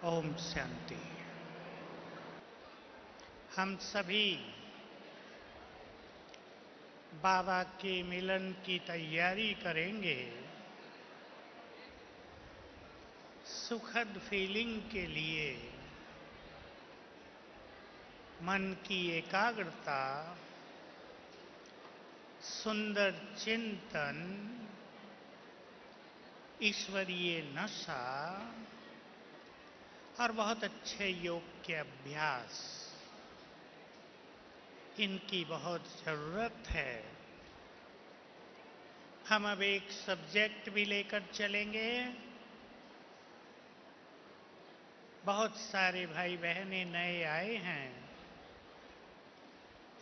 ओम शांति। हम सभी बाबा के मिलन की तैयारी करेंगे। सुखद फीलिंग के लिए मन की एकाग्रता, सुंदर चिंतन, ईश्वरीय नशा और बहुत अच्छे योग के अभ्यास, इनकी बहुत जरूरत है। हम अब एक सब्जेक्ट भी लेकर चलेंगे। बहुत सारे भाई बहनें नए आए हैं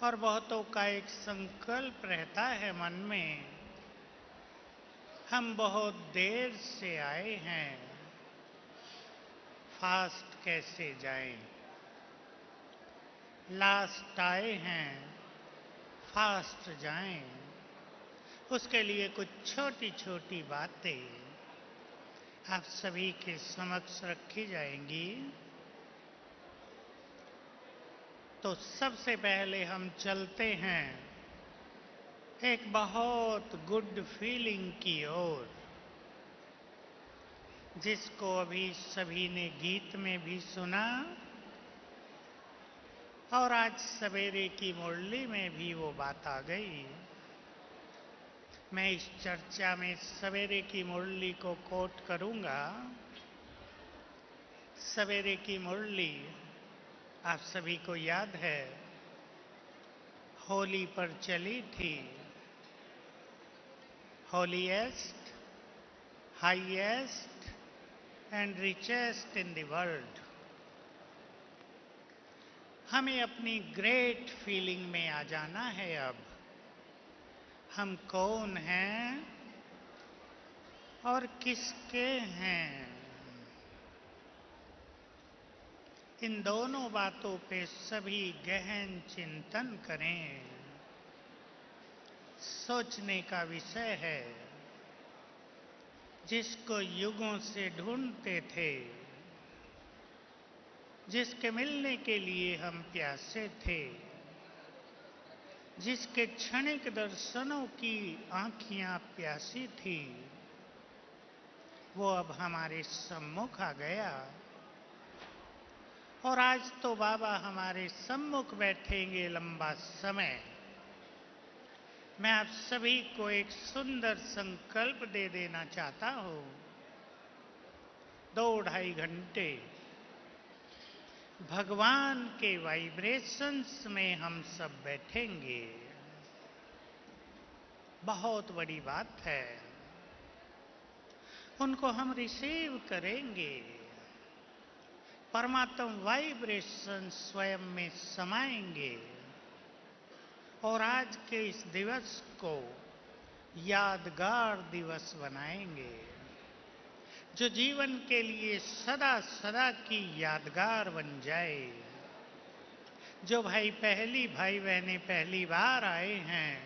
और बहुतों का एक संकल्प रहता है मन में, हम बहुत देर से आए हैं, फास्ट कैसे जाएं। लास्ट आए हैं, फास्ट जाएं। उसके लिए कुछ छोटी छोटी बातें आप सभी के समक्ष रखी जाएंगी। तो सबसे पहले हम चलते हैं एक बहुत गुड फीलिंग की ओर, जिसको अभी सभी ने गीत में भी सुना और आज सवेरे की मुरली में भी वो बात आ गई। मैं इस चर्चा में सवेरे की मुरली को कोट करूंगा। सवेरे की मुरली आप सभी को याद है, होली पर चली थी। Holiest, highest and richest in the world. हमें अपनी ग्रेट फीलिंग में आ जाना है। अब हम कौन हैं और किसके हैं, इन दोनों बातों पे सभी गहन चिंतन करें। सोचने का विषय है, जिसको युगों से ढूंढते थे, जिसके मिलने के लिए हम प्यासे थे, जिसके क्षणिक दर्शनों की आंखियां प्यासी थी, वो अब हमारे सम्मुख आ गया। और आज तो बाबा हमारे सम्मुख बैठेंगे लंबा समय। मैं आप सभी को एक सुंदर संकल्प दे देना चाहता हूं। 2-2.5 घंटे भगवान के वाइब्रेशंस में हम सब बैठेंगे। बहुत बड़ी बात है। उनको हम रिसीव करेंगे। परमात्मा वाइब्रेशन स्वयं में समाएंगे और आज के इस दिवस को यादगार दिवस बनाएंगे, जो जीवन के लिए सदा सदा की यादगार बन जाए। जो भाई बहनें पहली बार आए हैं,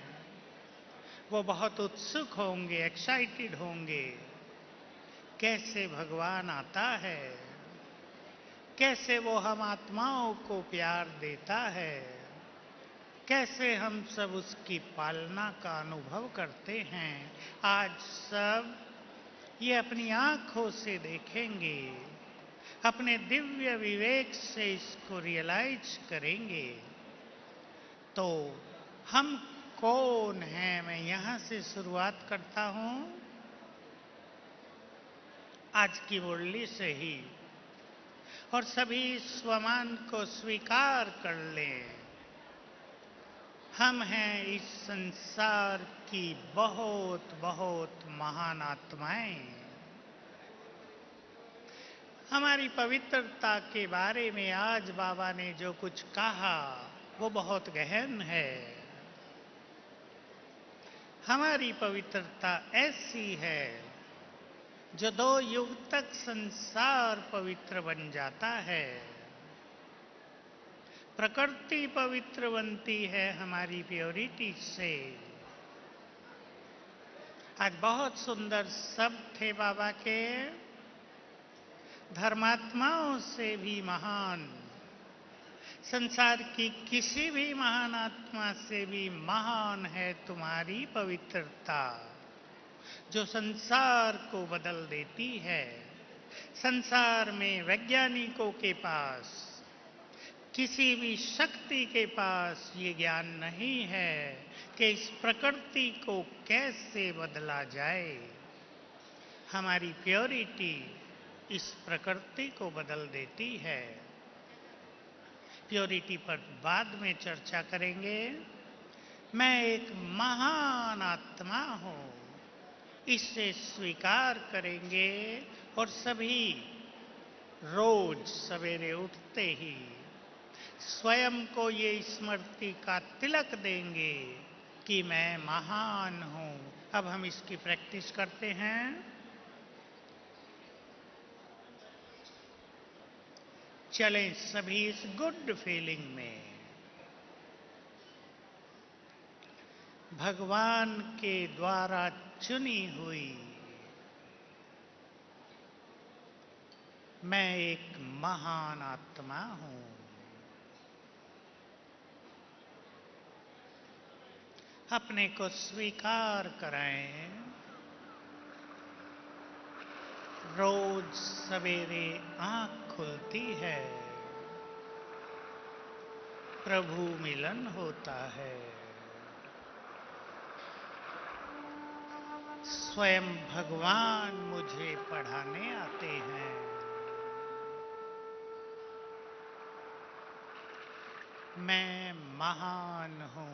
वो बहुत उत्सुक होंगे, एक्साइटेड होंगे। कैसे भगवान आता है, कैसे वो हम आत्माओं को प्यार देता है, कैसे हम सब उसकी पालना का अनुभव करते हैं। आज सब ये अपनी आंखों से देखेंगे, अपने दिव्य विवेक से इसको रियलाइज करेंगे। तो हम कौन हैं, मैं यहां से शुरुआत करता हूं, आज की मुरली से ही। और सभी स्वमान को स्वीकार कर लें। हम हैं इस संसार की बहुत बहुत महान आत्माएं। हमारी पवित्रता के बारे में आज बाबा ने जो कुछ कहा, वो बहुत गहन है। हमारी पवित्रता ऐसी है, जो 2 युग तक संसार पवित्र बन जाता है। प्रकृति पवित्र बनती है हमारी प्योरिटी से। आज बहुत सुंदर शब्द थे बाबा के। धर्मात्माओं से भी महान, संसार की किसी भी महान आत्मा से भी महान है तुम्हारी पवित्रता, जो संसार को बदल देती है। संसार में वैज्ञानिकों के पास, किसी भी शक्ति के पास ये ज्ञान नहीं है कि इस प्रकृति को कैसे बदला जाए। हमारी प्योरिटी इस प्रकृति को बदल देती है। प्योरिटी पर बाद में चर्चा करेंगे। मैं एक महान आत्मा हूँ, इसे स्वीकार करेंगे और सभी रोज सवेरे उठते ही स्वयं को ये स्मृति का तिलक देंगे कि मैं महान हूँ। अब हम इसकी प्रैक्टिस करते हैं। चलें सभी इस गुड फीलिंग में। भगवान के द्वारा चुनी हुई मैं एक महान आत्मा हूँ। अपने को स्वीकार कराएं। रोज सवेरे आंख खुलती है, प्रभु मिलन होता है। स्वयं भगवान मुझे पढ़ाने आते हैं। मैं महान हूँ।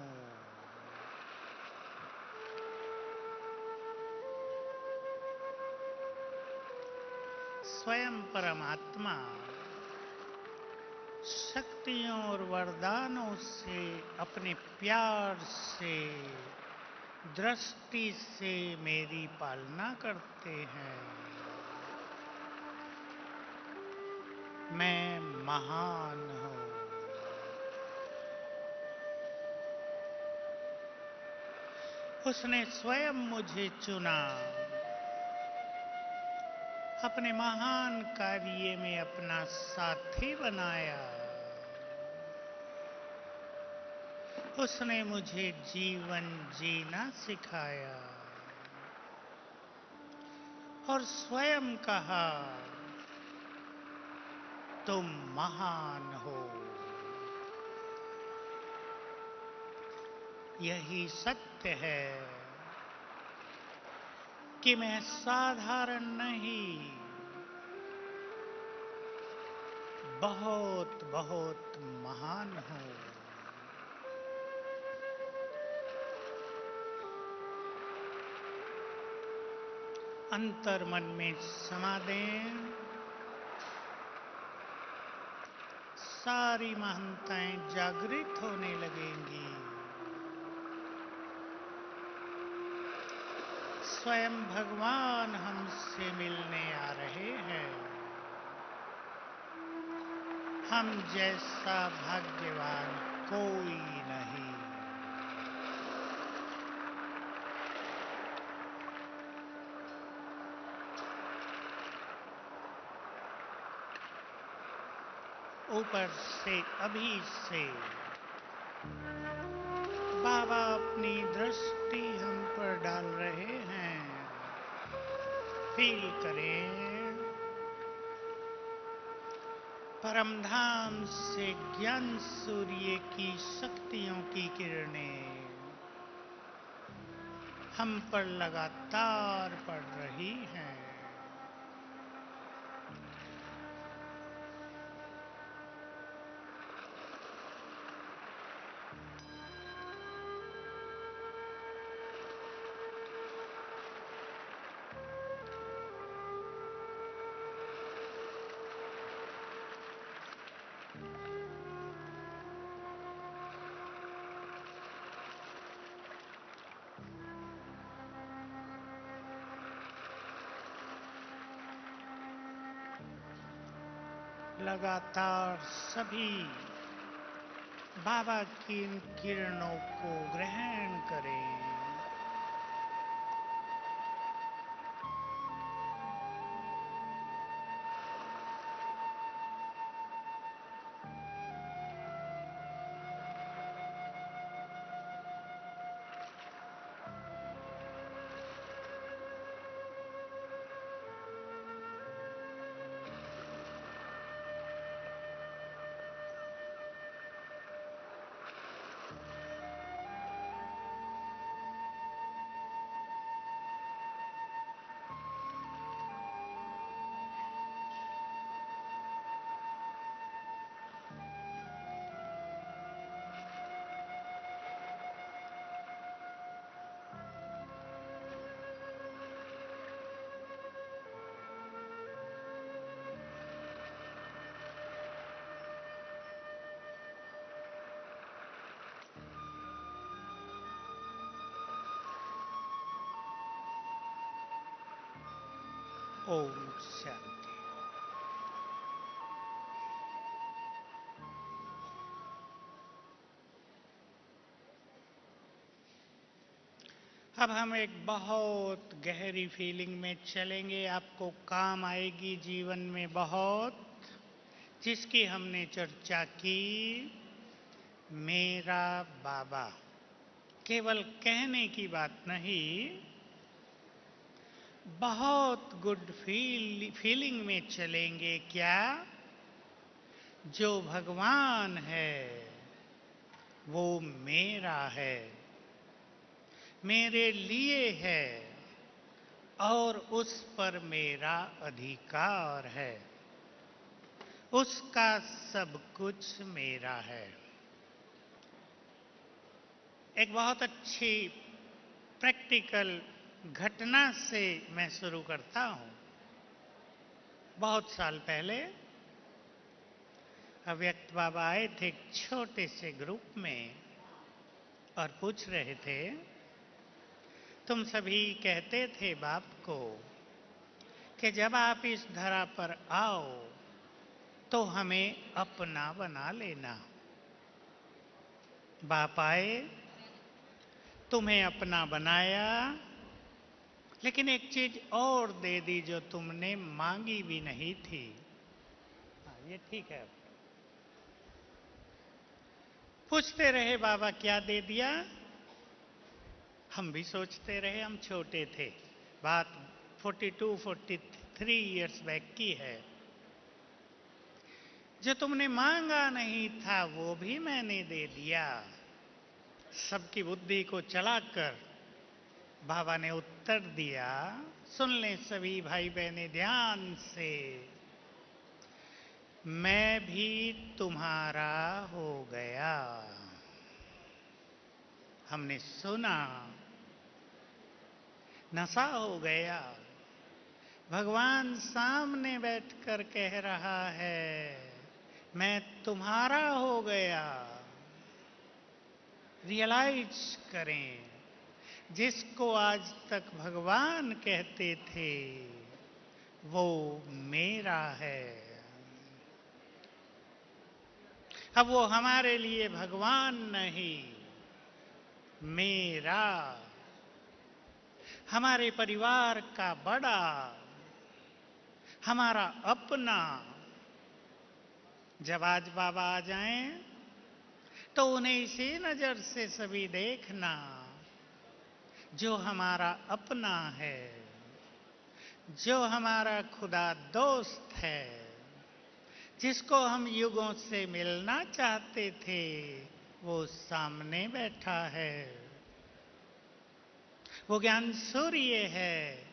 स्वयं परमात्मा शक्तियों और वरदानों से, अपने प्यार से, दृष्टि से मेरी पालना करते हैं। मैं महान हूँ। उसने स्वयं मुझे चुना, अपने महान कार्य में अपना साथी बनाया। उसने मुझे जीवन जीना सिखाया और स्वयं कहा, तुम महान हो। यही सत्य है कि मैं साधारण नहीं, बहुत बहुत महान हूँ। अंतर मन में समा दें। सारी महानताएं जागृत होने लगेंगी। स्वयं भगवान हमसे मिलने आ रहे हैं। हम जैसा भाग्यवान कोई नहीं। ऊपर से अभी से बाबा अपनी दृष्टि हम पर डाल रहे हैं। फील करें, परमधाम से ज्ञान सूर्य की शक्तियों की किरणें हम पर लगातार पड़ रही हैं। लगातार सभी बाबा की इन किरणों को ग्रहण करें। ओम शांति। अब हम एक बहुत गहरी फीलिंग में चलेंगे, आपको काम आएगी जीवन में बहुत, जिसकी हमने चर्चा की। मेरा बाबा केवल कहने की बात नहीं, बहुत गुड फीलिंग में चलेंगे। क्या? जो भगवान है वो मेरा है, मेरे लिए है और उस पर मेरा अधिकार है, उसका सब कुछ मेरा है। एक बहुत अच्छी प्रैक्टिकल घटना से मैं शुरू करता हूं। बहुत साल पहले अव्यक्त बाबा आए थे एक छोटे से ग्रुप में और पूछ रहे थे, तुम सभी कहते थे बाप को कि जब आप इस धरा पर आओ तो हमें अपना बना लेना। बाप आए, तुम्हें अपना बनाया, लेकिन एक चीज और दे दी जो तुमने मांगी भी नहीं थी। हाँ, ये ठीक है। पूछते रहे बाबा क्या दे दिया। हम भी सोचते रहे, हम छोटे थे, बात 42-43 इयर्स बैक की है। जो तुमने मांगा नहीं था वो भी मैंने दे दिया। सबकी बुद्धि को चलाकर बाबा ने उत्तर दिया, सुन लें सभी भाई बहनें ध्यान से, मैं भी तुम्हारा हो गया। हमने सुना, नशा हो गया। भगवान सामने बैठकर कह रहा है, मैं तुम्हारा हो गया। रियलाइज करें, जिसको आज तक भगवान कहते थे वो मेरा है। अब वो हमारे लिए भगवान नहीं, मेरा, हमारे परिवार का बड़ा, हमारा अपना। जब आज बाबा आ जाएं तो उन्हें इसी नजर से सभी देखना, जो हमारा अपना है, जो हमारा खुदा दोस्त है, जिसको हम युगों से मिलना चाहते थे, वो सामने बैठा है। वो ज्ञान सूर्य है,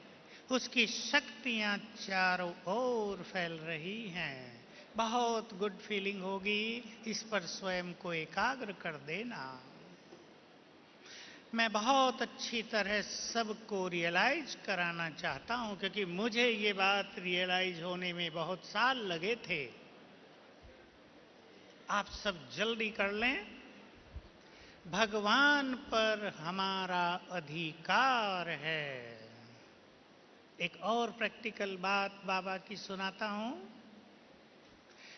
उसकी शक्तियां चारों ओर फैल रही हैं। बहुत गुड फीलिंग होगी, इस पर स्वयं को एकाग्र कर देना। मैं बहुत अच्छी तरह सबको रियलाइज कराना चाहता हूं, क्योंकि मुझे ये बात रियलाइज होने में बहुत साल लगे थे। आप सब जल्दी कर लें। भगवान पर हमारा अधिकार है। एक और प्रैक्टिकल बात बाबा की सुनाता हूं,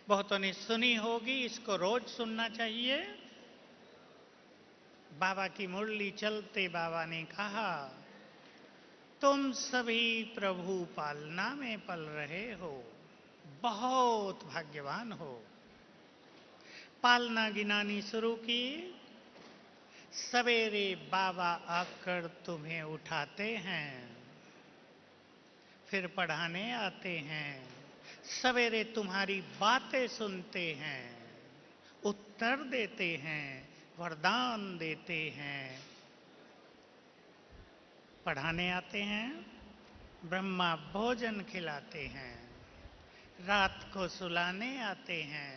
बहुतों ने सुनी होगी, इसको रोज सुनना चाहिए। बाबा की मुरली चलते बाबा ने कहा, तुम सभी प्रभु पालना में पल रहे हो, बहुत भाग्यवान हो। पालना गिनानी शुरू की, सवेरे बाबा आकर तुम्हें उठाते हैं, फिर पढ़ाने आते हैं, सवेरे तुम्हारी बातें सुनते हैं, उत्तर देते हैं, वरदान देते हैं, पढ़ाने आते हैं, ब्रह्मा भोजन खिलाते हैं, रात को सुलाने आते हैं।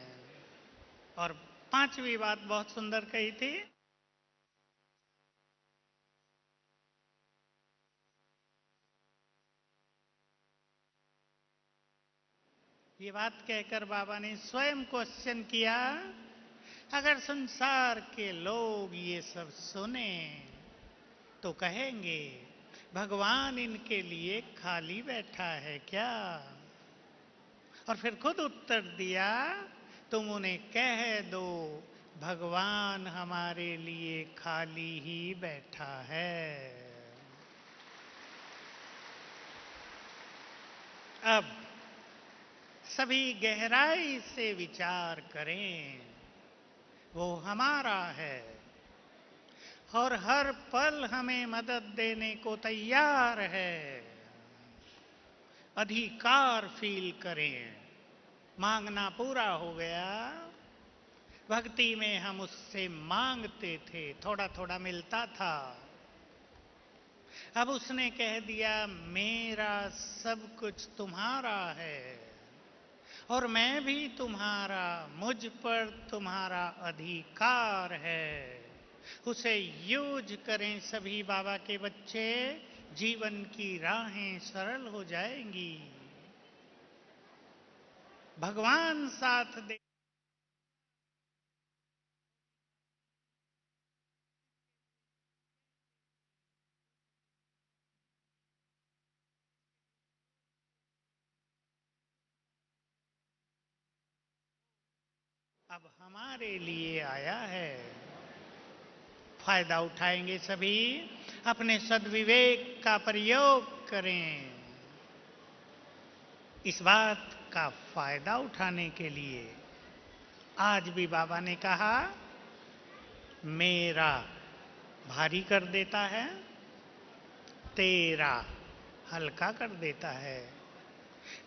और पांचवी बात बहुत सुंदर कही थी, ये बात कहकर बाबा ने स्वयं क्वेश्चन किया, अगर संसार के लोग ये सब सुने तो कहेंगे भगवान इनके लिए खाली बैठा है क्या? और फिर खुद उत्तर दिया, तुम उन्हें कह दो भगवान हमारे लिए खाली ही बैठा है। अब सभी गहराई से विचार करें, वो हमारा है और हर पल हमें मदद देने को तैयार है। अधिकार फील करें। मांगना पूरा हो गया। भक्ति में हम उससे मांगते थे, थोड़ा थोड़ा मिलता था। अब उसने कह दिया मेरा सब कुछ तुम्हारा है और मैं भी तुम्हारा, मुझ पर तुम्हारा अधिकार है। उसे यूज करें सभी बाबा के बच्चे, जीवन की राहें सरल हो जाएंगी। भगवान साथ दे। अब हमारे लिए आया है। फायदा उठाएंगे सभी। अपने सद्विवेक का प्रयोग करें। इस बात का फायदा उठाने के लिए आज भी बाबा ने कहा मेरा भारी कर देता है, तेरा हल्का कर देता है।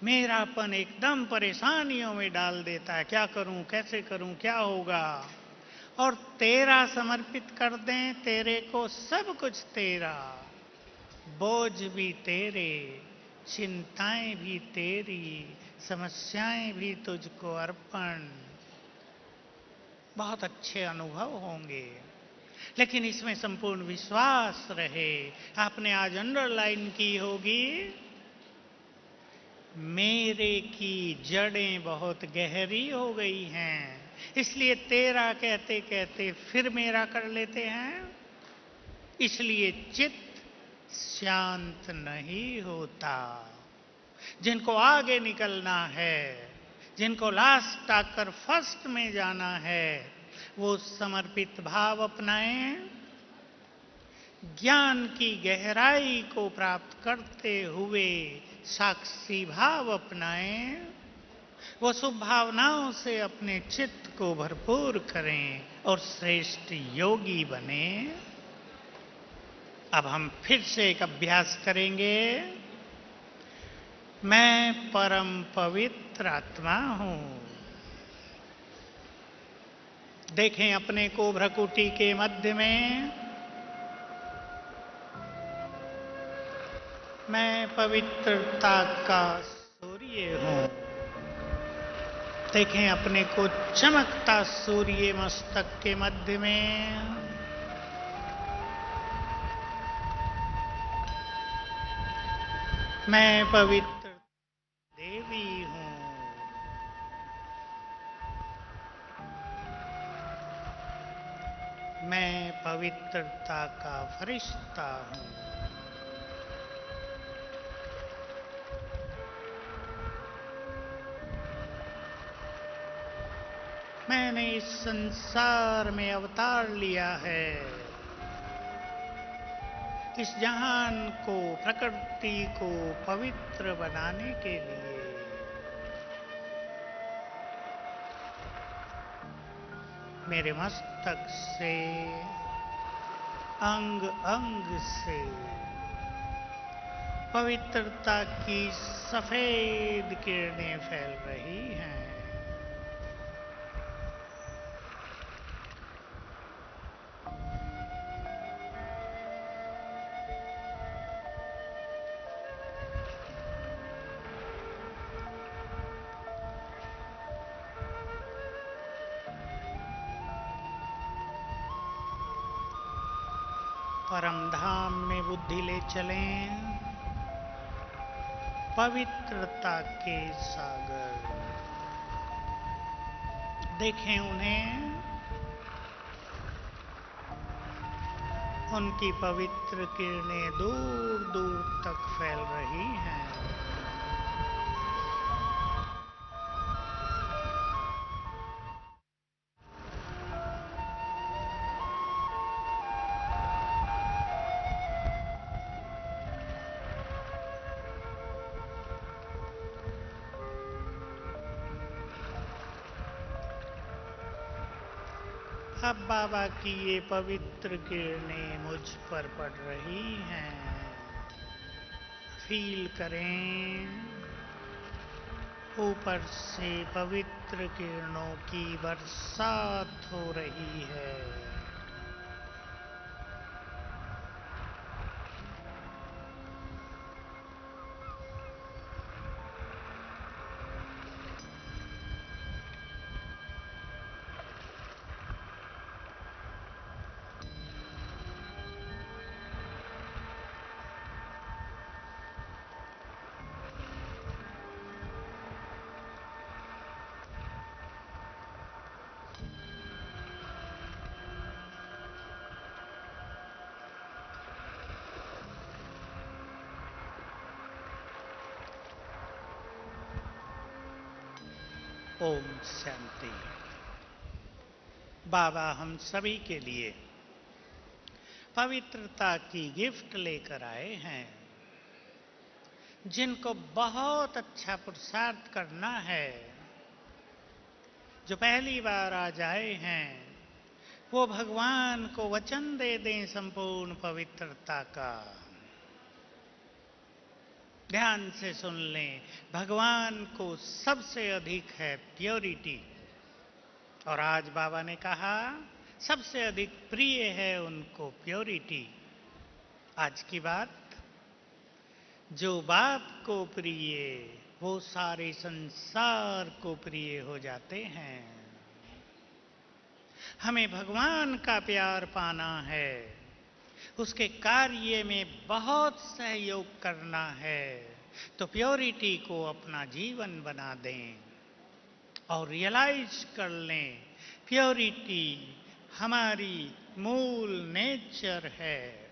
मेरापन एकदम परेशानियों में डाल देता है, क्या करूं, कैसे करूं, क्या होगा। और तेरा समर्पित कर दें, तेरे को सब कुछ तेरा, बोझ भी तेरे, चिंताएं भी तेरी, समस्याएं भी तुझको अर्पण। बहुत अच्छे अनुभव होंगे, लेकिन इसमें संपूर्ण विश्वास रहे। आपने आज अंडरलाइन की होगी, मेरे की जड़ें बहुत गहरी हो गई हैं, इसलिए तेरा कहते कहते फिर मेरा कर लेते हैं। इसलिए चित्त शांत नहीं होता। जिनको आगे निकलना है, जिनको लास्ट आकर फर्स्ट में जाना है, वो समर्पित भाव अपनाएं। ज्ञान की गहराई को प्राप्त करते हुए साक्षी भाव अपनाएं। वो शुभ भावनाओं से अपने चित्त को भरपूर करें और श्रेष्ठ योगी बने। अब हम फिर से एक अभ्यास करेंगे। मैं परम पवित्र आत्मा हूं। देखें अपने को भ्रकुटी के मध्य में। मैं पवित्रता का सूर्य हूं। देखें अपने को चमकता सूर्य मस्तक के मध्य में। मैं पवित्र देवी हूं। मैं पवित्रता का फरिश्ता हूं। मैंने इस संसार में अवतार लिया है, इस जहान को, प्रकृति को पवित्र बनाने के लिए। मेरे मस्तक से, अंग अंग से पवित्रता की सफेद किरणें फैल रही हैं। परम धाम में बुद्धि ले चलें, पवित्रता के सागर। देखें उन्हें, उनकी पवित्र किरणें दूर दूर तक फैल रही हैं। अब बाबा की ये पवित्र किरणें मुझ पर पड़ रही हैं। फील करें, ऊपर से पवित्र किरणों की बरसात हो रही है। ओम शांति। बाबा हम सभी के लिए पवित्रता की गिफ्ट लेकर आए हैं। जिनको बहुत अच्छा पुरुषार्थ करना है, जो पहली बार आज आए हैं, वो भगवान को वचन दे दें संपूर्ण पवित्रता का। ध्यान से सुन लें, भगवान को सबसे अधिक है प्योरिटी। और आज बाबा ने कहा सबसे अधिक प्रिय है उनको प्योरिटी। आज की बात, जो बाप को प्रिय वो सारे संसार को प्रिय हो जाते हैं। हमें भगवान का प्यार पाना है, उसके कार्य में बहुत सहयोग करना है, तो प्योरिटी को अपना जीवन बना दें और रियलाइज कर लें प्योरिटी हमारी मूल नेचर है,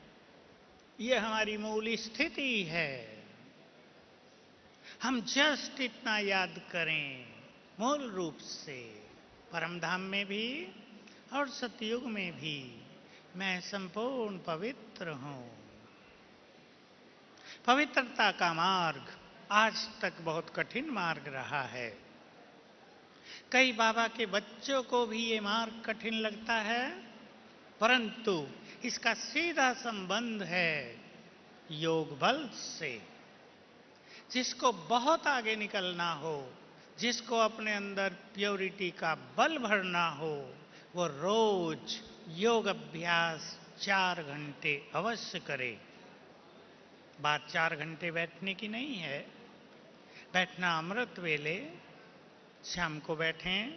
ये हमारी मूल स्थिति है। हम जस्ट इतना याद करें, मूल रूप से परमधाम में भी और सतयुग में भी मैं संपूर्ण पवित्र हूं। पवित्रता का मार्ग आज तक बहुत कठिन मार्ग रहा है। कई बाबा के बच्चों को भी ये मार्ग कठिन लगता है, परंतु इसका सीधा संबंध है योग बल से। जिसको बहुत आगे निकलना हो, जिसको अपने अंदर प्योरिटी का बल भरना हो, वो रोज योग अभ्यास 4 घंटे अवश्य करे। बात 4 घंटे बैठने की नहीं है। बैठना अमृत वेले, शाम को बैठें,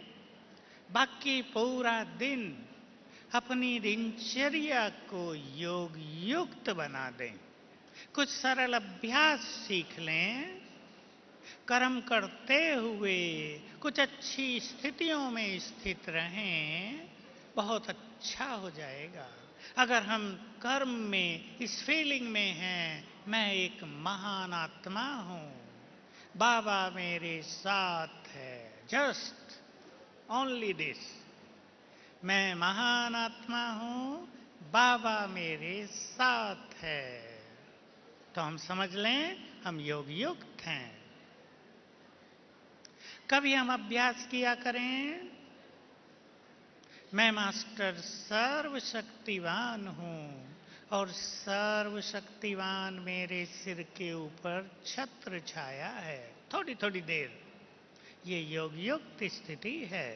बाकी पूरा दिन अपनी दिनचर्या को योग युक्त बना दें। कुछ सरल अभ्यास सीख लें, कर्म करते हुए कुछ अच्छी स्थितियों में स्थित रहें, बहुत अच्छा हो जाएगा। अगर हम कर्म में इस फीलिंग में हैं, मैं एक महान आत्मा हूं, बाबा मेरे साथ है, जस्ट ओनली दिस, मैं महान आत्मा हूं, बाबा मेरे साथ है, तो हम समझ लें हम योग युक्त हैं। कभी हम अभ्यास किया करें, मैं मास्टर सर्वशक्तिवान हूं और सर्वशक्तिवान मेरे सिर के ऊपर छत्र छाया है। थोड़ी थोड़ी देर, ये योग युक्त स्थिति है।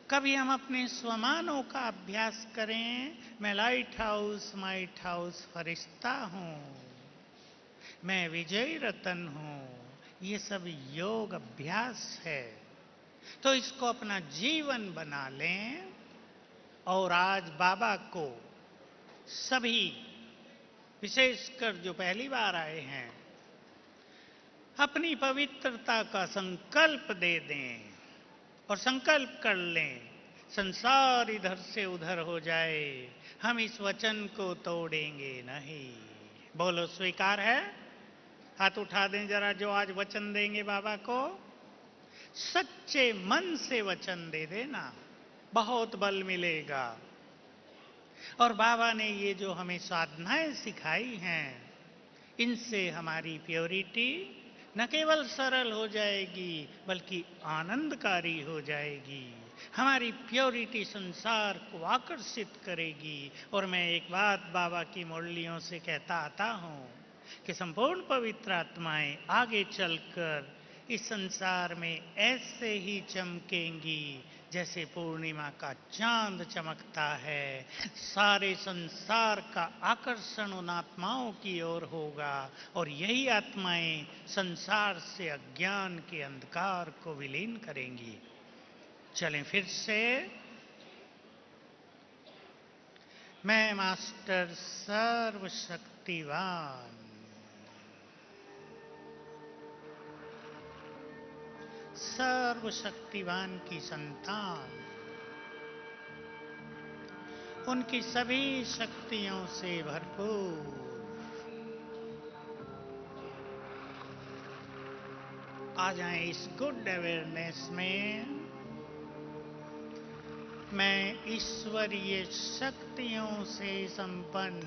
कभी हम अपने स्वमानों का अभ्यास करें, मैं लाइट हाउस फरिश्ता हूं, मैं विजयी रतन हूं, ये सब योग अभ्यास है। तो इसको अपना जीवन बना लें और आज बाबा को सभी, विशेषकर जो पहली बार आए हैं, अपनी पवित्रता का संकल्प दे दें और संकल्प कर लें संसार इधर से उधर हो जाए, हम इस वचन को तोड़ेंगे नहीं। बोलो स्वीकार है? हाथ उठा दें जरा जो आज वचन देंगे बाबा को। सच्चे मन से वचन दे देना, बहुत बल मिलेगा। और बाबा ने ये जो हमें साधनाएं सिखाई हैं, इनसे हमारी प्योरिटी न केवल सरल हो जाएगी बल्कि आनंदकारी हो जाएगी। हमारी प्योरिटी संसार को आकर्षित करेगी। और मैं एक बात बाबा की मुरलियों से कहता आता हूँ कि संपूर्ण पवित्र आत्माएं आगे चलकर इस संसार में ऐसे ही चमकेंगी जैसे पूर्णिमा का चांद चमकता है। सारे संसार का आकर्षण उन आत्माओं की ओर होगा और यही आत्माएं संसार से अज्ञान के अंधकार को विलीन करेंगी। चलें फिर से। मैं मास्टर सर्वशक्तिवान, सर्वशक्तिवान की संतान, उनकी सभी शक्तियों से भरपूर, आ जाएं इस गुड अवेयरनेस में। मैं ईश्वरीय शक्तियों से संपन्न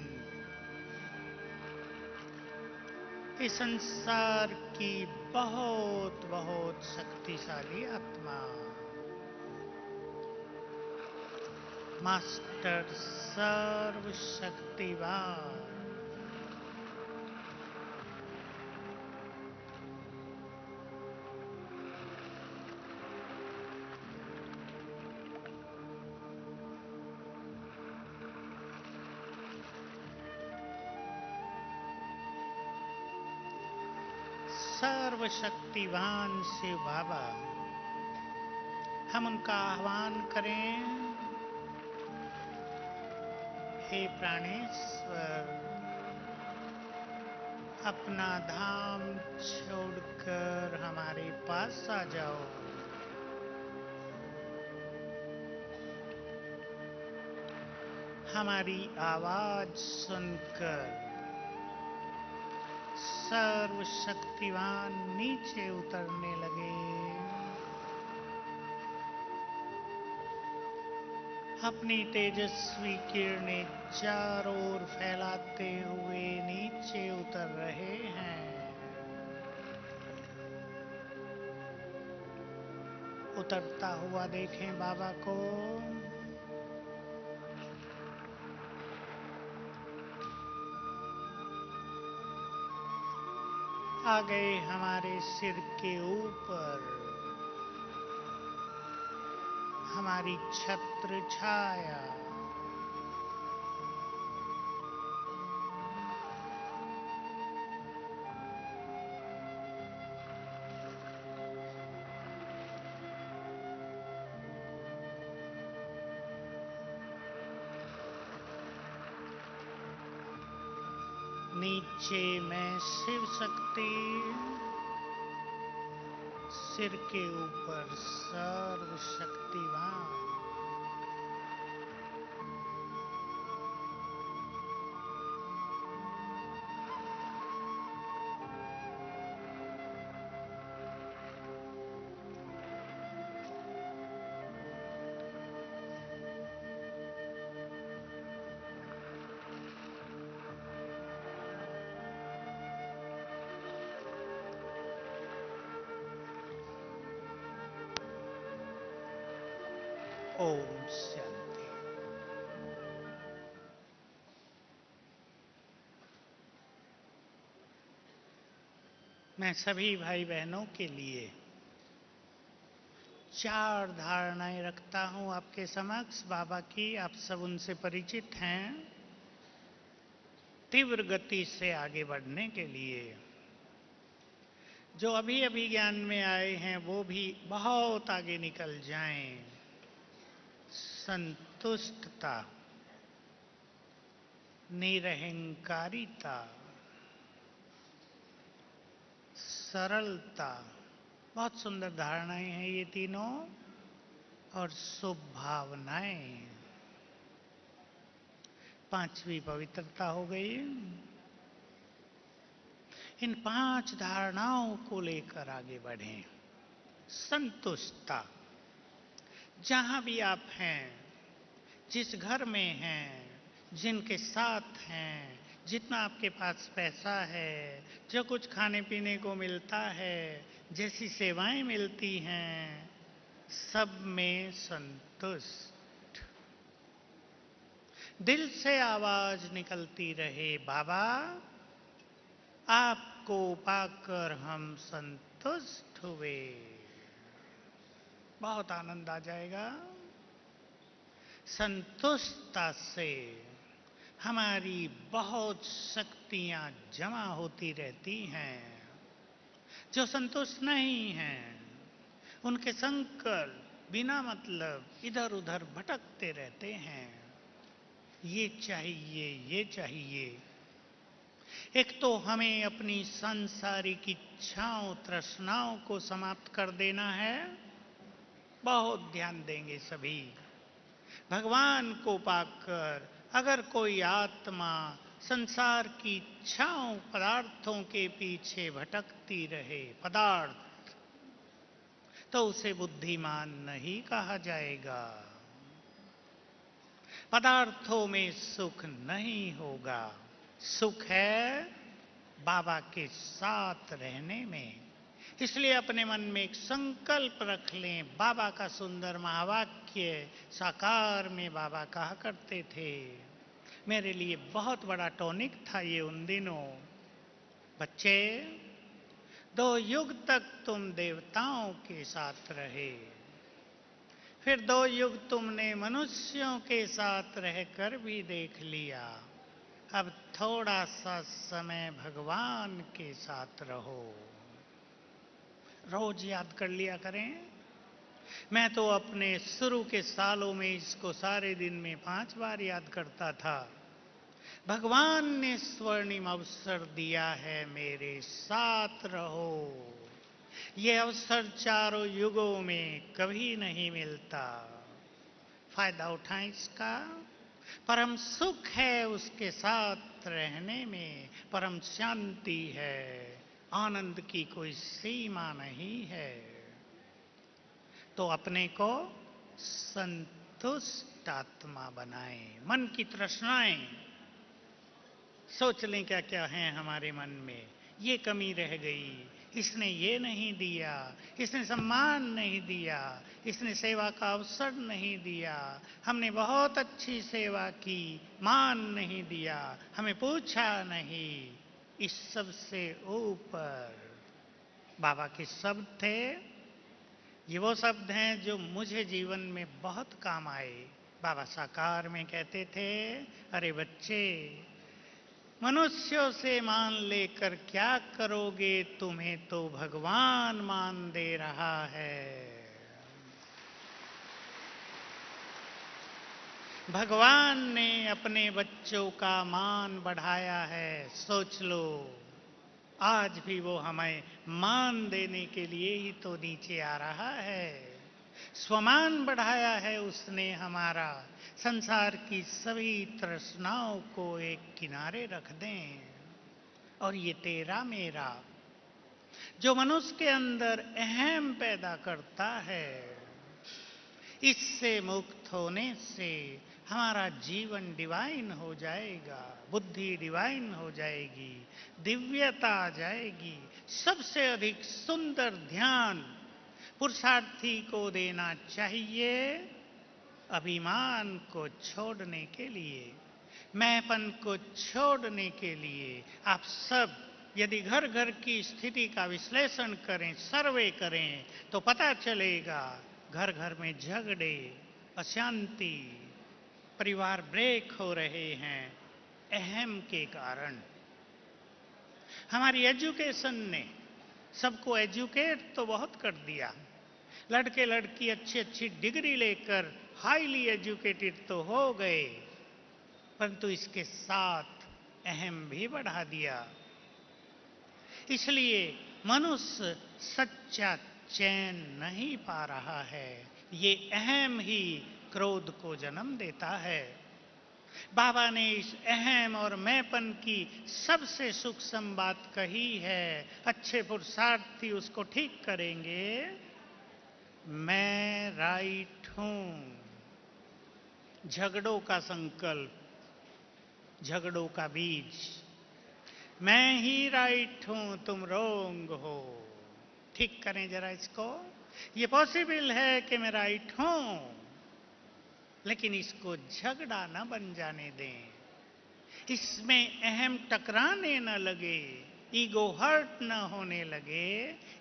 इस संसार की बहुत बहुत शक्तिशाली आत्मा, मास्टर सर्वशक्तिवान, सर्वशक्तिवान शिव बाबा, हम उनका आह्वान करें। हे प्राणेश्वर, अपना धाम छोड़कर हमारे पास आ जाओ। हमारी आवाज सुनकर सर्वशक्तिवान नीचे उतरने लगे। अपनी तेजस्वी किरणें चारों ओर फैलाते हुए नीचे उतर रहे हैं। उतरता हुआ देखें बाबा को। आ गए हमारे सिर के ऊपर, हमारी छत्र छाया। नीचे मैं शिव शक्ति, सिर के ऊपर सर्वशक्तिवान। ओम शांति। मैं सभी भाई बहनों के लिए 4 धारणाएं रखता हूं आपके समक्ष बाबा की। आप सब उनसे परिचित हैं। तीव्र गति से आगे बढ़ने के लिए जो अभी अभी ज्ञान में आए हैं वो भी बहुत आगे निकल जाएं। संतुष्टता, निरहंकारिता, सरलता, बहुत सुंदर धारणाएं हैं ये तीनों। और शुभ भावनाएं। पांचवी पवित्रता हो गई। इन 5 धारणाओं को लेकर आगे बढ़ें। संतुष्टता। जहां भी आप हैं, जिस घर में हैं, जिनके साथ हैं, जितना आपके पास पैसा है, जो कुछ खाने पीने को मिलता है, जैसी सेवाएं मिलती हैं, सब में संतुष्ट। दिल से आवाज निकलती रहे, बाबा आपको पाकर हम संतुष्ट हुए। बहुत आनंद आ जाएगा। संतुष्टता से हमारी बहुत शक्तियां जमा होती रहती हैं। जो संतुष्ट नहीं हैं, उनके संकल्प बिना मतलब इधर उधर भटकते रहते हैं। ये चाहिए, ये चाहिए। एक तो हमें अपनी सांसारिक इच्छाओं, तृष्णाओं को समाप्त कर देना है। बहुत ध्यान देंगे सभी। भगवान को पाकर अगर कोई आत्मा संसार की इच्छाओं, पदार्थों के पीछे भटकती रहे, पदार्थ, तो उसे बुद्धिमान नहीं कहा जाएगा। पदार्थों में सुख नहीं होगा। सुख है बाबा के साथ रहने में। इसलिए अपने मन में एक संकल्प रख लें। बाबा का सुंदर महावाक्य साकार में बाबा कहा करते थे। मेरे लिए बहुत बड़ा टॉनिक था ये उन दिनों। बच्चे, 2 युग तक तुम देवताओं के साथ रहे, फिर 2 युग तुमने मनुष्यों के साथ रहकर भी देख लिया। अब थोड़ा सा समय भगवान के साथ रहो। रोज याद कर लिया करें। मैं तो अपने शुरू के सालों में इसको सारे दिन में 5 बार याद करता था। भगवान ने स्वर्णिम अवसर दिया है, मेरे साथ रहो। ये अवसर चारों युगों में कभी नहीं मिलता। फायदा उठाएं इसका। परम सुख है उसके साथ रहने में, परम शांति है, आनंद की कोई सीमा नहीं है। तो अपने को संतुष्ट आत्मा बनाएं। मन की तृष्णाएं सोच लें क्या क्या है हमारे मन में। ये कमी रह गई, इसने ये नहीं दिया, इसने सम्मान नहीं दिया, इसने सेवा का अवसर नहीं दिया, हमने बहुत अच्छी सेवा की, मान नहीं दिया, हमें पूछा नहीं। इस सब से ऊपर बाबा के शब्द थे। ये वो शब्द हैं जो मुझे जीवन में बहुत काम आए। बाबा साकार में कहते थे, अरे बच्चे, मनुष्यों से मान लेकर क्या करोगे, तुम्हें तो भगवान मान दे रहा है। भगवान ने अपने बच्चों का मान बढ़ाया है। सोच लो, आज भी वो हमें मान देने के लिए ही तो नीचे आ रहा है। स्वमान बढ़ाया है उसने हमारा। संसार की सभी तृष्णाओं को एक किनारे रख दें और ये तेरा मेरा जो मनुष्य के अंदर अहम पैदा करता है, इससे मुक्त होने से हमारा जीवन डिवाइन हो जाएगा, बुद्धि डिवाइन हो जाएगी, दिव्यता आ जाएगी। सबसे अधिक सुंदर ध्यान पुरुषार्थी को देना चाहिए अभिमान को छोड़ने के लिए, मैंपन को छोड़ने के लिए। आप सब यदि घर घर की स्थिति का विश्लेषण करें, सर्वे करें, तो पता चलेगा घर घर में झगड़े, अशांति, परिवार ब्रेक हो रहे हैं अहम के कारण। हमारी एजुकेशन ने सबको एजुकेट तो बहुत कर दिया। लड़के लड़की अच्छी अच्छी डिग्री लेकर हाईली एजुकेटेड तो हो गए, परंतु इसके साथ अहम भी बढ़ा दिया। इसलिए मनुष्य सच्चा चैन नहीं पा रहा है। ये अहम ही क्रोध को जन्म देता है। बाबा ने इस अहम और मैंपन की सबसे सूक्ष्म बात कही है। अच्छे पुरुषार्थी उसको ठीक करेंगे। मैं राइट हूं। झगड़ों का संकल्प, झगड़ों का बीज। मैं ही राइट हूं, तुम रोंग हो। ठीक करें जरा इसको। ये पॉसिबल है कि मैं राइट हूं, लेकिन इसको झगड़ा न बन जाने दें। इसमें अहम टकराने न लगे, ईगो हर्ट न होने लगे।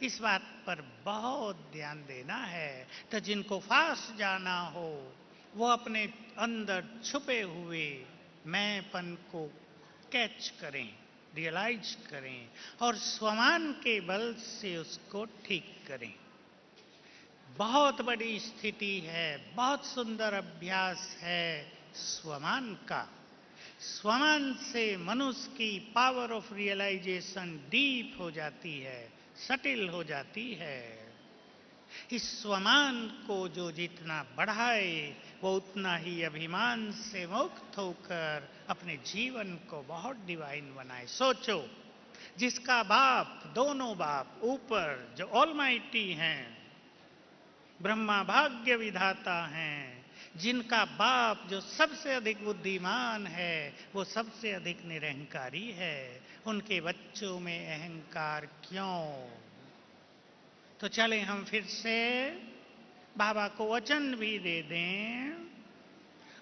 इस बात पर बहुत ध्यान देना है। तो जिनको फास्ट जाना हो वो अपने अंदर छुपे हुए मैंपन को कैच करें, रियलाइज करें और स्वमान के बल से उसको ठीक करें। बहुत बड़ी स्थिति है, बहुत सुंदर अभ्यास है स्वमान का। स्वमान से मनुष्य की पावर ऑफ रियलाइजेशन डीप हो जाती है, सटिल हो जाती है। इस स्वमान को जो जितना बढ़ाए वो उतना ही अभिमान से मुक्त होकर अपने जीवन को बहुत डिवाइन बनाए। सोचो, जिसका बाप, दोनों बाप ऊपर जो ऑलमाइटी हैं, ब्रह्मा भाग्य विधाता हैं, जिनका बाप जो सबसे अधिक बुद्धिमान है वो सबसे अधिक निरहंकारी है, उनके बच्चों में अहंकार क्यों? तो चले हम फिर से बाबा को वचन भी दे दें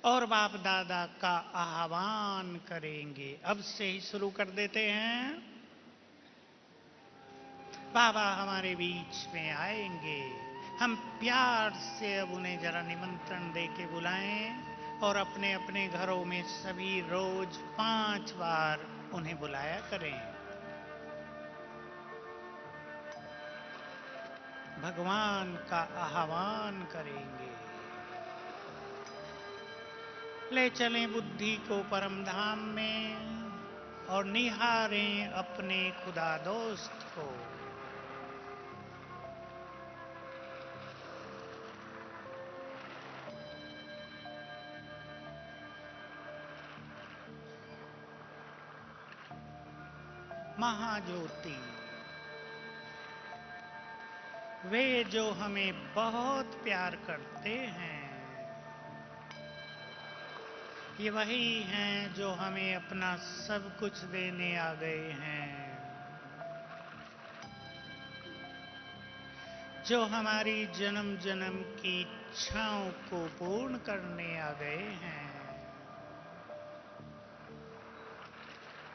और बाप दादा का आह्वान करेंगे। अब से ही शुरू कर देते हैं। बाबा हमारे बीच में आएंगे। हम प्यार से अब उन्हें जरा निमंत्रण दे के बुलाएं और अपने अपने घरों में सभी रोज 5 बार उन्हें बुलाया करें। भगवान का आह्वान करेंगे। ले चलें बुद्धि को परम धाम में और निहारें अपने खुदा दोस्त को। महाज्योति, वे जो हमें बहुत प्यार करते हैं, ये वही हैं जो हमें अपना सब कुछ देने आ गए हैं, जो हमारी जन्म जन्म की इच्छाओं को पूर्ण करने आ गए हैं।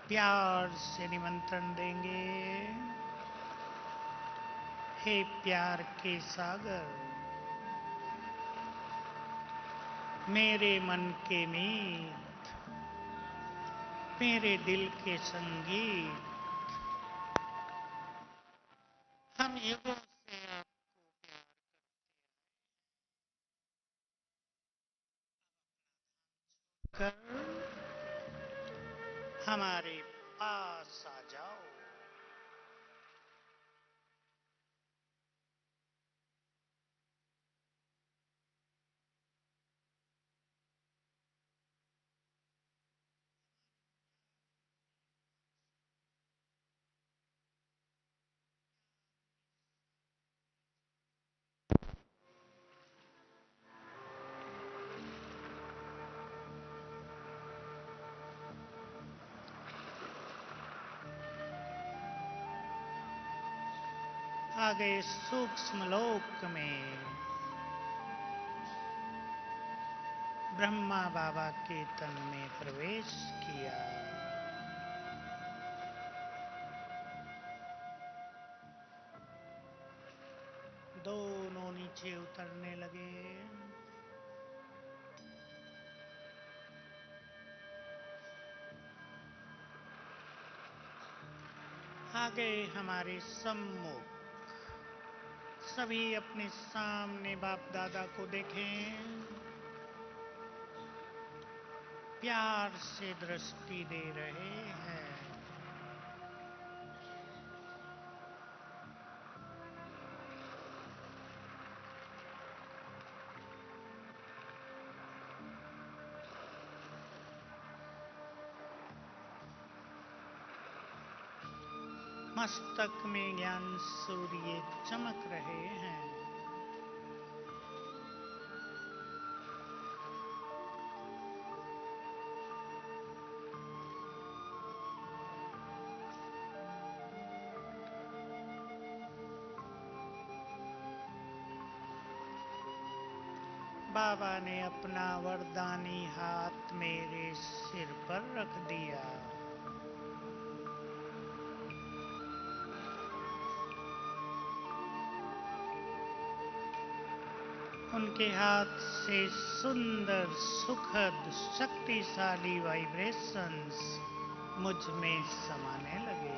प्यार से निमंत्रण देंगे। हे प्यार के सागर, मेरे मन के मीत, मेरे दिल के संगीत, हम युगों से कर हमारे पास आ जाओ। आ गए सूक्ष्म लोक में। ब्रह्मा बाबा के तन में प्रवेश किया। दोनों नीचे उतरने लगे। आ गए हमारे सम्मुख। सभी अपने सामने बाप दादा को देखें। प्यार से दृष्टि दे रहे हैं। मस्तक में ज्ञान सूर्य चमक रहे हैं। बाबा ने अपना वरदानी हाथ मेरे सिर पर रख दिया। उनके हाथ से सुंदर, सुखद, शक्तिशाली वाइब्रेशंस मुझ में समाने लगे।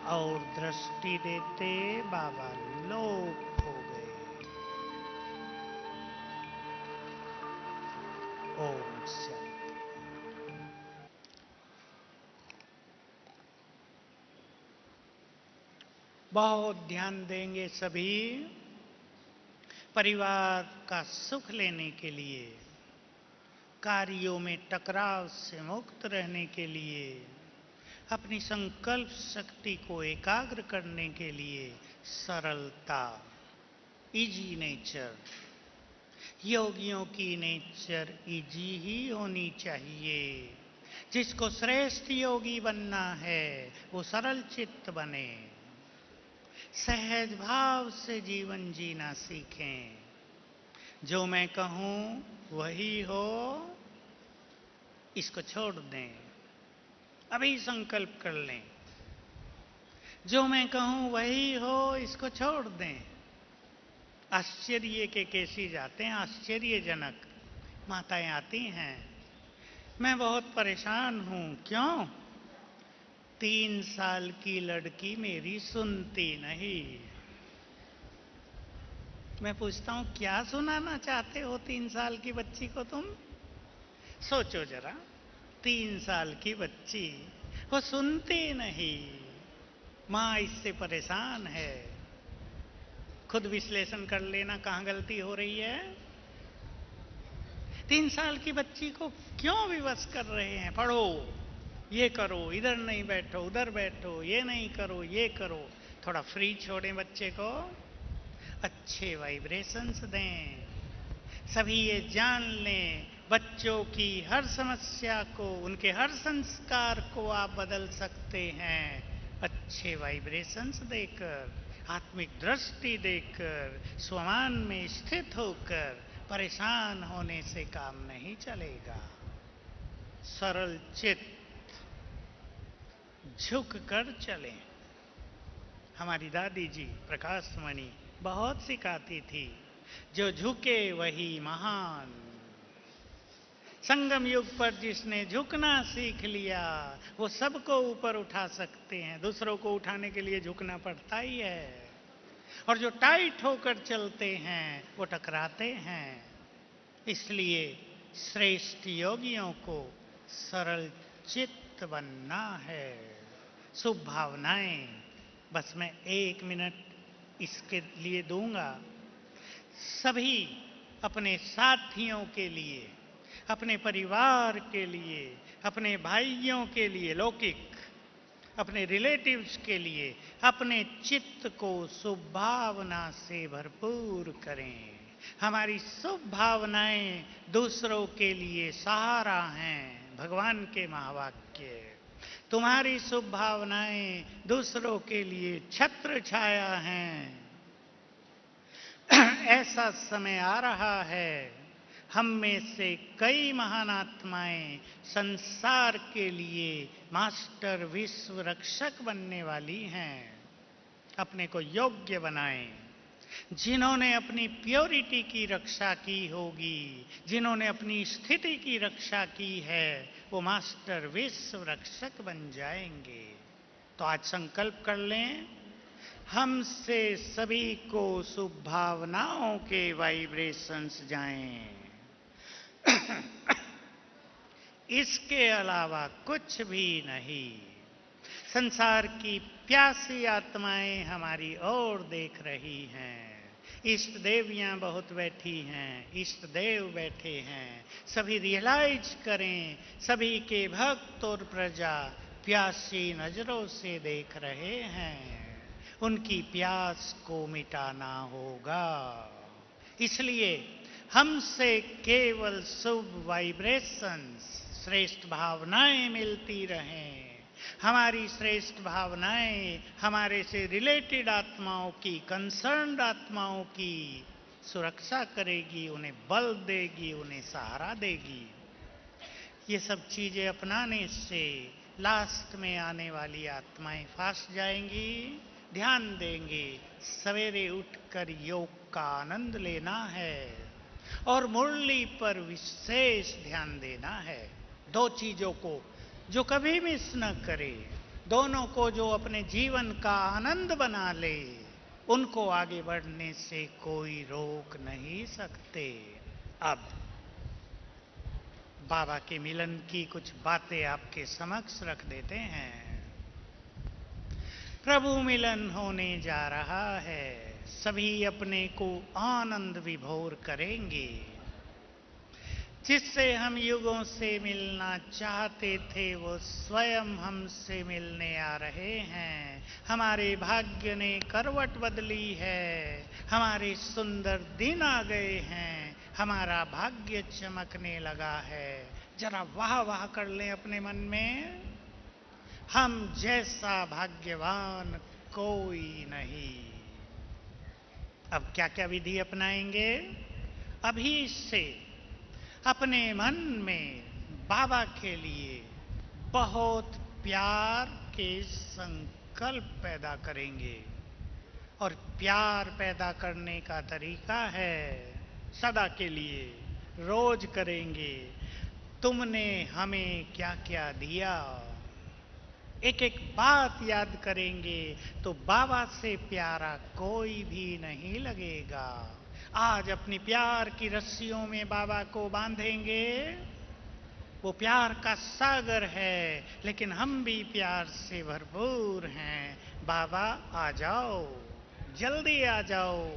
और दृष्टि देते बाबा लोप हो गए। ओम शांति। बहुत ध्यान देंगे सभी। परिवार का सुख लेने के लिए, कार्यों में टकराव से मुक्त रहने के लिए, अपनी संकल्प शक्ति को एकाग्र करने के लिए सरलता, इजी नेचर, योगियों की नेचर इजी ही होनी चाहिए। जिसको श्रेष्ठ योगी बनना है वो सरल चित्त बने, सहज भाव से जीवन जीना सीखें। जो मैं कहूं वही हो, इसको छोड़ दें। अभी संकल्प कर लें, जो मैं कहूं वही हो, इसको छोड़ दें। आश्चर्य के केसी जाते हैं, आश्चर्यजनक माताएं आती हैं, मैं बहुत परेशान हूं। क्यों? 3 साल की लड़की मेरी सुनती नहीं। मैं पूछता हूं क्या सुनाना चाहते हो 3 साल की बच्ची को तुम? सोचो जरा, 3 साल की बच्ची, वो सुनती नहीं, माँ इससे परेशान है। खुद विश्लेषण कर लेना कहाँ गलती हो रही है। 3 साल की बच्ची को क्यों विवश कर रहे हैं? पढ़ो, ये करो, इधर नहीं बैठो, उधर बैठो, ये नहीं करो, ये करो। थोड़ा फ्री छोड़ें बच्चे को, अच्छे वाइब्रेशंस दें। सभी ये जान लें, बच्चों की हर समस्या को, उनके हर संस्कार को आप बदल सकते हैं अच्छे वाइब्रेशंस देकर, आत्मिक दृष्टि देकर, स्वमान में स्थित होकर। परेशान होने से काम नहीं चलेगा। सरल चित्त, झुक कर चलें। हमारी दादी जी प्रकाश मणि बहुत सिखाती थी, जो झुके वही महान। संगम युग पर जिसने झुकना सीख लिया वो सबको ऊपर उठा सकते हैं। दूसरों को उठाने के लिए झुकना पड़ता ही है, और जो टाइट होकर चलते हैं वो टकराते हैं। इसलिए श्रेष्ठ योगियों को सरल चित्त बनना है। शुभ भावनाएं, बस मैं 1 मिनट इसके लिए दूंगा। सभी अपने साथियों के लिए, अपने परिवार के लिए, अपने भाइयों के लिए लौकिक, अपने रिलेटिव्स के लिए अपने चित्त को शुभ भावना से भरपूर करें। हमारी शुभ भावनाएं दूसरों के लिए सहारा हैं। भगवान के महावाक्य, तुम्हारी शुभ भावनाएं दूसरों के लिए छत्र छाया हैं। ऐसा समय आ रहा है, हम में से कई महान आत्माएं संसार के लिए मास्टर विश्व रक्षक बनने वाली हैं। अपने को योग्य बनाएं। जिन्होंने अपनी प्योरिटी की रक्षा की होगी, जिन्होंने अपनी स्थिति की रक्षा की है, वो मास्टर विश्व रक्षक बन जाएंगे। तो आज संकल्प कर लें, हमसे सभी को शुभ भावनाओं के वाइब्रेशंस जाएं। इसके अलावा कुछ भी नहीं। संसार की प्यासी आत्माएं हमारी ओर देख रही हैं। इष्ट देवियां बहुत बैठी हैं, इष्ट देव बैठे हैं। सभी रियलाइज करें, सभी के भक्त और प्रजा प्यासी नजरों से देख रहे हैं। उनकी प्यास को मिटाना होगा। इसलिए हमसे केवल शुभ वाइब्रेशंस, श्रेष्ठ भावनाएं मिलती रहें। हमारी श्रेष्ठ भावनाएं हमारे से रिलेटेड आत्माओं की, कंसर्न्ड आत्माओं की सुरक्षा करेगी, उन्हें बल देगी, उन्हें सहारा देगी। ये सब चीजें अपनाने से लास्ट में आने वाली आत्माएं फंस जाएंगी। ध्यान देंगे, सवेरे उठकर योग का आनंद लेना है और मुरली पर विशेष ध्यान देना है। दो चीजों को जो कभी मिस न करे, दोनों को जो अपने जीवन का आनंद बना ले, उनको आगे बढ़ने से कोई रोक नहीं सकते। अब बाबा के मिलन की कुछ बातें आपके समक्ष रख देते हैं। प्रभु मिलन होने जा रहा है, सभी अपने को आनंद विभोर करेंगे। जिससे हम युगों से मिलना चाहते थे वो स्वयं हमसे मिलने आ रहे हैं। हमारे भाग्य ने करवट बदली है, हमारे सुंदर दिन आ गए हैं, हमारा भाग्य चमकने लगा है। जरा वाह वाह कर लें अपने मन में। हम जैसा भाग्यवान कोई नहीं। अब क्या क्या विधि अपनाएंगे? अभी से अपने मन में बाबा के लिए बहुत प्यार के संकल्प पैदा करेंगे। और प्यार पैदा करने का तरीका है, सदा के लिए रोज करेंगे, तुमने हमें क्या क्या दिया। एक एक बात याद करेंगे तो बाबा से प्यारा कोई भी नहीं लगेगा। आज अपनी प्यार की रस्सियों में बाबा को बांधेंगे। वो प्यार का सागर है, लेकिन हम भी प्यार से भरपूर हैं। बाबा आ जाओ, जल्दी आ जाओ,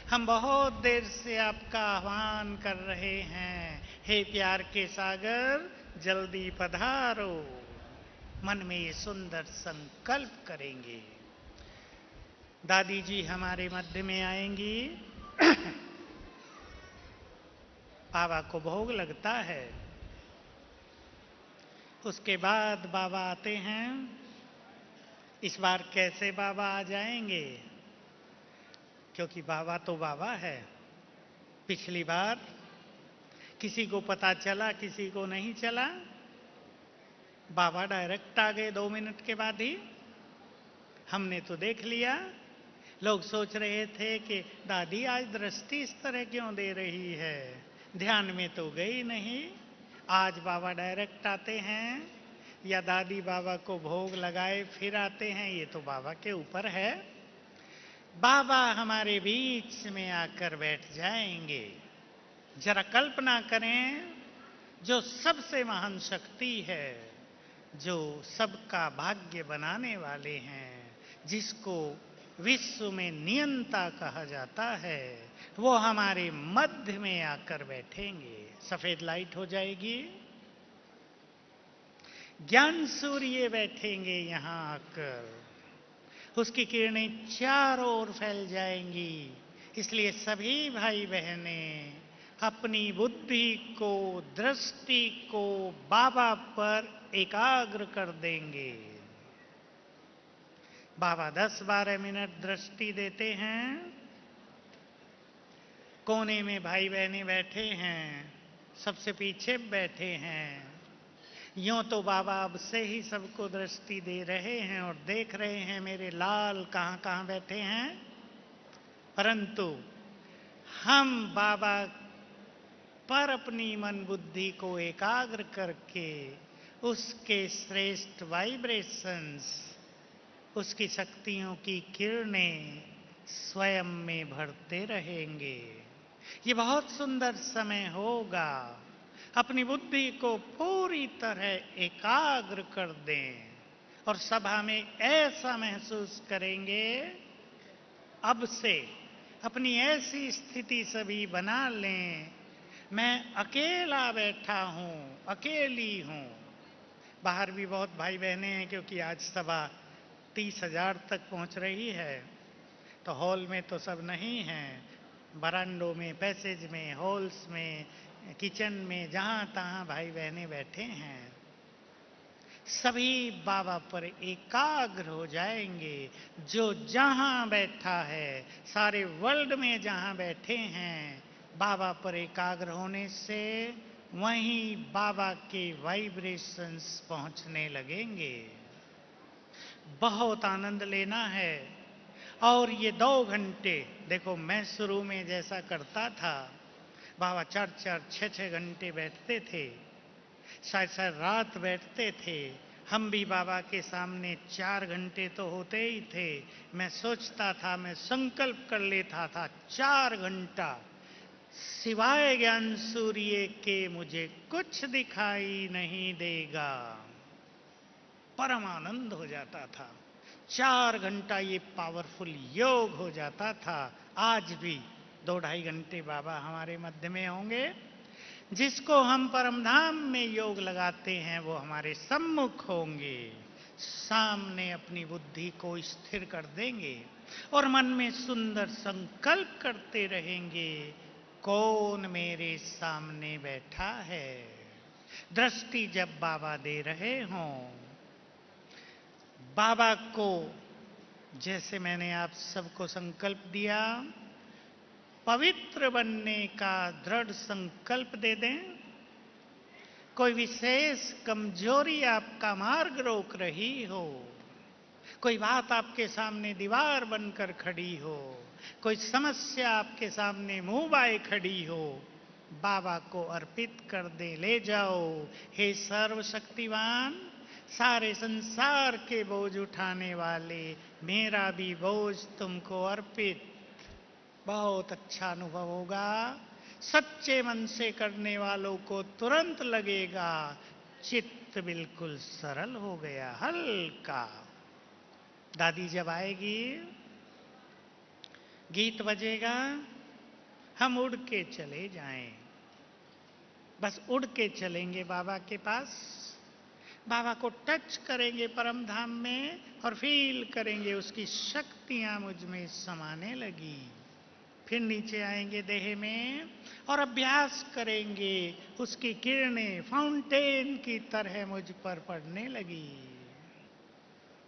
हम बहुत देर से आपका आह्वान कर रहे हैं। हे प्यार के सागर, जल्दी पधारो। मन में ये सुंदर संकल्प करेंगे। दादी जी हमारे मध्य में आएंगी। बाबा को भोग लगता है, उसके बाद बाबा आते हैं। इस बार कैसे बाबा आ जाएंगे? क्योंकि बाबा तो बाबा है। पिछली बार किसी को पता चला, किसी को नहीं चला। बाबा डायरेक्ट आ गए 2 मिनट के बाद ही। हमने तो देख लिया। लोग सोच रहे थे कि दादी आज दृष्टि इस तरह क्यों दे रही है, ध्यान में तो गई नहीं। आज बाबा डायरेक्ट आते हैं या दादी बाबा को भोग लगाए फिर आते हैं, ये तो बाबा के ऊपर है। बाबा हमारे बीच में आकर बैठ जाएंगे। जरा कल्पना करें, जो सबसे महान शक्ति है, जो सबका भाग्य बनाने वाले हैं, जिसको विश्व में नियंता कहा जाता है, वो हमारे मध्य में आकर बैठेंगे। सफेद लाइट हो जाएगी, ज्ञान सूर्य बैठेंगे यहां आकर, उसकी किरणें चारों ओर फैल जाएंगी। इसलिए सभी भाई बहनें अपनी बुद्धि को, दृष्टि को बाबा पर एकाग्र कर देंगे। बाबा 10-12 मिनट दृष्टि देते हैं। कोने में भाई बहनें बैठे हैं, सबसे पीछे बैठे हैं। यूं तो बाबा अब से ही सबको दृष्टि दे रहे हैं और देख रहे हैं मेरे लाल कहां कहां बैठे हैं। परंतु हम बाबा पर अपनी मन बुद्धि को एकाग्र करके उसके श्रेष्ठ वाइब्रेशंस, उसकी शक्तियों की किरणें स्वयं में भरते रहेंगे। ये बहुत सुंदर समय होगा। अपनी बुद्धि को पूरी तरह एकाग्र कर दें और सभा में ऐसा महसूस करेंगे, अब से अपनी ऐसी स्थिति सभी बना लें, मैं अकेला बैठा हूं, अकेली हूं। बाहर भी बहुत भाई बहनें हैं, क्योंकि आज सभा 30,000 तक पहुंच रही है। तो हॉल में तो सब नहीं हैं, बरांडों में, पैसेज में, हॉल्स में, किचन में, जहां तहां भाई बहनें बैठे हैं। सभी बाबा पर एकाग्र हो जाएंगे। जो जहां बैठा है, सारे वर्ल्ड में जहां बैठे हैं, बाबा पर एकाग्र होने से वहीं बाबा के वाइब्रेशंस पहुंचने लगेंगे। बहुत आनंद लेना है। और ये 2 घंटे, देखो मैं शुरू में जैसा करता था, बाबा 4-4, 6-6 घंटे बैठते थे, शायद शायद रात बैठते थे। हम भी बाबा के सामने 4 घंटे तो होते ही थे। मैं सोचता था, मैं संकल्प कर लेता था, 4 घंटा सिवाय ज्ञान सूर्य के मुझे कुछ दिखाई नहीं देगा। परम आनंद हो जाता था। 4 घंटा ये पावरफुल योग हो जाता था। आज भी 2-2.5 घंटे बाबा हमारे मध्य में होंगे। जिसको हम परमधाम में योग लगाते हैं, वो हमारे सम्मुख होंगे, सामने अपनी बुद्धि को स्थिर कर देंगे और मन में सुंदर संकल्प करते रहेंगे, कौन मेरे सामने बैठा है। दृष्टि जब बाबा दे रहे हों, बाबा को, जैसे मैंने आप सबको संकल्प दिया, पवित्र बनने का दृढ़ संकल्प दे दें। कोई विशेष कमजोरी आपका मार्ग रोक रही हो, कोई बात आपके सामने दीवार बनकर खड़ी हो, कोई समस्या आपके सामने मुंह बाए खड़ी हो, बाबा को अर्पित कर दे। ले जाओ, हे सर्वशक्तिवान, सारे संसार के बोझ उठाने वाले, मेरा भी बोझ तुमको अर्पित। बहुत अच्छा अनुभव होगा। सच्चे मन से करने वालों को तुरंत लगेगा, चित्त बिल्कुल सरल हो गया, हल्का। दादी जब आएगी, गीत बजेगा, हम उड़ के चले जाएं, बस उड़ के चलेंगे बाबा के पास। बाबा को टच करेंगे परम धाम में और फील करेंगे उसकी शक्तियां मुझ में समाने लगी। फिर नीचे आएंगे देह में और अभ्यास करेंगे, उसकी किरणें फाउंटेन की तरह मुझ पर पड़ने लगी।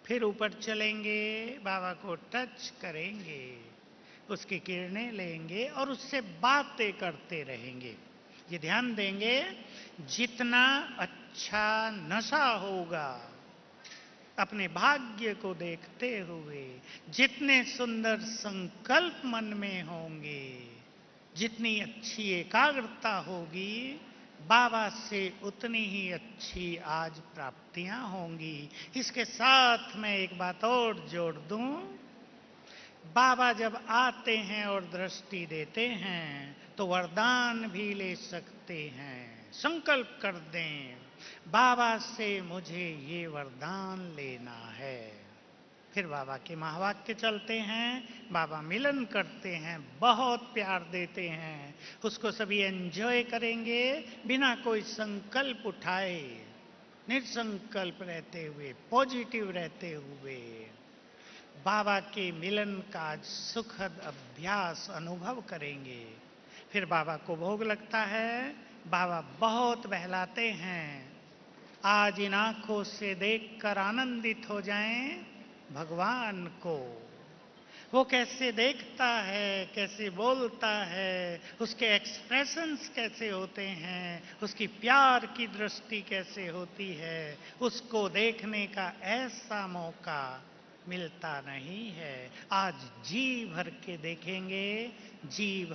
फिर ऊपर चलेंगे, बाबा को टच करेंगे, उसकी किरणें लेंगे और उससे बातें करते रहेंगे। ये ध्यान देंगे, जितना अच्छा नशा होगा अपने भाग्य को देखते हुए, जितने सुंदर संकल्प मन में होंगे, जितनी अच्छी एकाग्रता होगी, बाबा से उतनी ही अच्छी आज प्राप्तियां होंगी। इसके साथ मैं एक बात और जोड़ दूं, बाबा जब आते हैं और दृष्टि देते हैं तो वरदान भी ले सकते हैं। संकल्प कर दें, बाबा से मुझे ये वरदान लेना है। फिर बाबा के महावाक्य चलते हैं, बाबा मिलन करते हैं, बहुत प्यार देते हैं, उसको सभी एंजॉय करेंगे बिना कोई संकल्प उठाए, निसंकल्प रहते हुए, पॉजिटिव रहते हुए बाबा के मिलन का सुखद अभ्यास अनुभव करेंगे। फिर बाबा को भोग लगता है, बाबा बहुत बहलाते हैं। आज इन आंखों से देखकर आनंदित हो जाएं भगवान को। वो कैसे देखता है, कैसे बोलता है, उसके एक्सप्रेशंस कैसे होते हैं, उसकी प्यार की दृष्टि कैसे होती है, उसको देखने का ऐसा मौका मिलता नहीं है। आज जी भर के देखेंगे, जी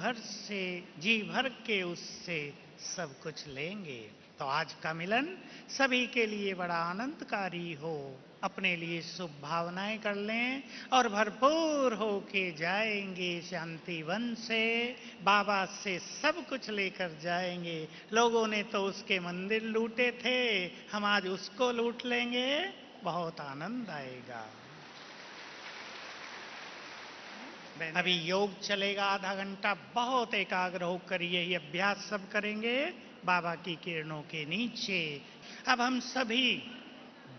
भर के उससे सब कुछ लेंगे। तो आज का मिलन सभी के लिए बड़ा आनंदकारी हो। अपने लिए शुभ भावनाएं कर लें और भरपूर होके जाएंगे शांति वन से। बाबा से सब कुछ लेकर जाएंगे। लोगों ने तो उसके मंदिर लूटे थे, हम आज उसको लूट लेंगे बहुत आनंद आएगा। अभी योग चलेगा आधा घंटा, बहुत एकाग्र होकर यही अभ्यास सब करेंगे बाबा की किरणों के नीचे। अब हम सभी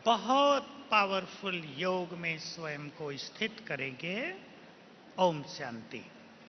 बहुत पावरफुल योग में स्वयं को स्थित करेंगे। ओम शांति।